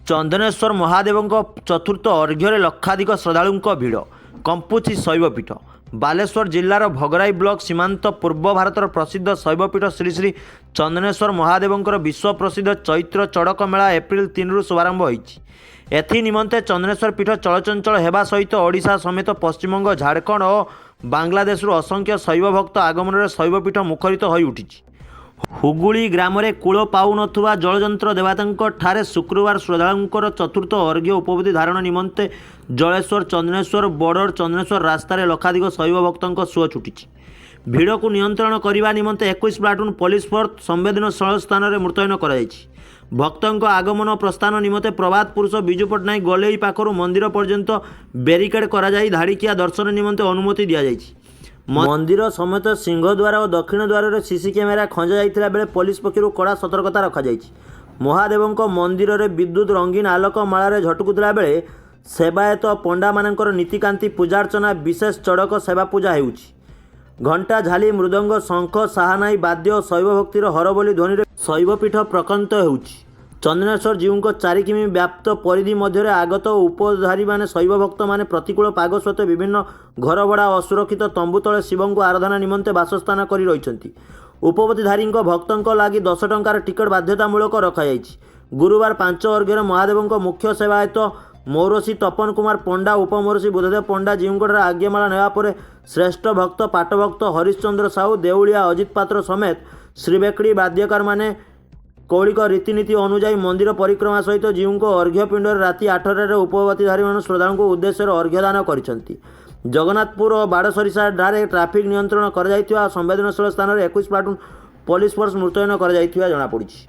ଚନ୍ଦନେଶ୍ୱର ମହାଦେବଙ୍କ ଚତୁର୍ଥ ଅର୍ଘ୍ୟରେ ଲକ୍ଷାଧିକ ଶ୍ରଦ୍ଧାଳୁଙ୍କ ଭିଡ଼। କମ୍ପୁଛି ଶୈବପୀଠ। ବାଲେଶ୍ୱର ଜିଲ୍ଲାର ଭଗରାଇ ବ୍ଲକ ସୀମାନ୍ତ ପୂର୍ବ ଭାରତର ପ୍ରସିଦ୍ଧ ଶୈବପୀଠ ଶ୍ରୀ ଶ୍ରୀ ଚନ୍ଦନେଶ୍ୱର ମହାଦେବଙ୍କର ବିଶ୍ୱ ପ୍ରସିଦ୍ଧ ଚୈତ୍ର ଚଡ଼କ ମେଳା ଏପ୍ରିଲ 3ରୁ ଶୁଭାରମ୍ଭ ହୋଇଛି। ଏଥି ନିମନ୍ତେ ଚନ୍ଦନେଶ୍ୱର ପୀଠ ଚଳଚଞ୍ଚଳ ହେବା ସହିତ ଓଡ଼ିଶା ସମେତ ପଶ୍ଚିମବଙ୍ଗ, ଝାଡ଼ଖଣ୍ଡ ଓ ବାଂଲାଦେଶରୁ ଅସଂଖ୍ୟ ଶୈବ ଭକ୍ତ ଆଗମନରେ ଶୈବପୀଠ ମୁଖରିତ ହୋଇ ଉଠିଛି। ହୁଗୁଳି ଗ୍ରାମରେ କୂଳ ପାଉନଥିବା ଜଳଯନ୍ତ୍ର ଦେବତାଙ୍କ ଠାରେ ଶୁକ୍ରବାର ଶ୍ରଦ୍ଧାଳୁଙ୍କର ଚତୁର୍ଥ ଅର୍ଘ୍ୟ ଉପବଧି ଧାରଣ ନିମନ୍ତେ ଜଳେଶ୍ୱର ଚନ୍ଦନେଶ୍ୱର ବର୍ଡର ଚନ୍ଦନେଶ୍ୱର ରାସ୍ତାରେ ଲକ୍ଷାଧିକ ଶୈବ ଭକ୍ତଙ୍କ ସୁଅ ଛୁଟିଛି। ଭିଡ଼କୁ ନିୟନ୍ତ୍ରଣ କରିବା ନିମନ୍ତେ 21 ପ୍ଲାଟୁନ ପୋଲିସ ଫୋର୍ସ ସମ୍ବେଦନଶୀଳ ସ୍ଥାନରେ ମୁତୟନ କରାଯାଇଛି। ଭକ୍ତଙ୍କ ଆଗମନ ପ୍ରସ୍ଥାନ ନିମନ୍ତେ ପ୍ରବାଦ ପୁରୁଷ ବିଜୁ ପଟ୍ଟନାୟକ ଗଲେଇ ପାଖରୁ ମନ୍ଦିର ପର୍ଯ୍ୟନ୍ତ ବ୍ୟାରିକେଡ୍ କରାଯାଇ ଧାଡ଼ିକିଆ ଦର୍ଶନ ନିମନ୍ତେ ଅନୁମତି ଦିଆଯାଇଛି। ମନ୍ଦିର ସମେତ ସିଂହଦ୍ୱାର ଓ ଦକ୍ଷିଣ ଦ୍ୱାରରେ ସିସି କ୍ୟାମେରା ଖଞ୍ଜା ଯାଇଥିବା ବେଳେ ପୋଲିସ ପକ୍ଷରୁ କଡ଼ା ସତର୍କତା ରଖାଯାଇଛି। ମହାଦେବଙ୍କ ମନ୍ଦିରରେ ବିଦ୍ୟୁତ୍ ରଙ୍ଗୀନ ଆଲୋକ ମାଳାରେ ଝଟକୁଥିଲା ବେଳେ ସେବାୟତ ପଣ୍ଡାମାନଙ୍କର ନୀତିକାନ୍ତି ପୂଜାର୍ଚ୍ଚନା ବିଶେଷ ଚଡ଼କ ସେବା ପୂଜା ହେଉଛି। ଘଣ୍ଟା, ଝାଲି, ମୃଦଙ୍ଗ, ଶଙ୍ଖ, ସାହାନାଇ ବାଦ୍ୟ ଓ ଶୈବଭକ୍ତିର ହରବୋଲି ଧ୍ୱନିରେ ଶୈବପୀଠ ପ୍ରକମ୍ପିତ ହେଉଛି। ଚନ୍ଦନେଶ୍ୱର ଜୀଉଙ୍କ 4 କିମି ବ୍ୟାପ୍ତ ପରିଧି ମଧ୍ୟରେ ଆଗତ ଓ ଉପଧାରୀମାନେ ଶୈବଭକ୍ତମାନେ ପ୍ରତିକୂଳ ପାଗ ସତ୍ତ୍ୱେ ବିଭିନ୍ନ ଘରଭଡ଼ା ଓ ଅସୁରକ୍ଷିତ ତମ୍ବୁ ତଳେ ଶିବଙ୍କୁ ଆରାଧନା ନିମନ୍ତେ ବାସସ୍ଥାନ କରି ରହିଛନ୍ତି। ଉପବଧିଧାରୀଙ୍କ ଭକ୍ତଙ୍କ ଲାଗି 10 ଟଙ୍କାର ଟିକଟ ବାଧ୍ୟତାମୂଳକ ରଖାଯାଇଛି। ଗୁରୁବାର 5 ଅର୍ଘ୍ୟରେ ମହାଦେବଙ୍କ ମୁଖ୍ୟ ସେବାୟତ ମୌରସୀ ତପନ କୁମାର ପଣ୍ଡା, ଉପମୌରସୀ ବୁଧଦେବ ପଣ୍ଡା ଜୀଉଙ୍କଠାରେ ଆଜ୍ଞାମାଳ ନେବା ପରେ ଶ୍ରେଷ୍ଠ ଭକ୍ତ ପାଟଭକ୍ତ ହରିଶ୍ଚନ୍ଦ୍ର ସାହୁ, ଦେଉଳିଆ ଅଜିତ ପାତ୍ର ସମେତ ଶ୍ରୀବେକଡ଼ି ବାଦ୍ୟକାରମାନେ କୌଳିକ ରୀତିନୀତି ଅନୁଯାୟୀ ମନ୍ଦିର ପରିକ୍ରମା ସହିତ ଜୀଉଙ୍କ ଅର୍ଘ୍ୟପିଣ୍ଡରେ ରାତି 8ଟାରେ ଉପବଧିଧାରୀମାନେ ଶ୍ରଦ୍ଧାଳୁଙ୍କ ଉଦ୍ଦେଶ୍ୟରେ ଅର୍ଘ୍ୟଦାନ କରିଛନ୍ତି। ଜଗନ୍ନାଥପୁର ଓ ବାଡ଼ସରିଷା ଠାରେ ଟ୍ରାଫିକ୍ ନିୟନ୍ତ୍ରଣ କରାଯାଇଥିବା ସମ୍ବେଦନଶୀଳ ସ୍ଥାନରେ 21 ପ୍ଲାଟୁନ ପୋଲିସ ଫୋର୍ସ ମୁତୟନ କରାଯାଇଥିବା ଜଣାପଡ଼ିଛି।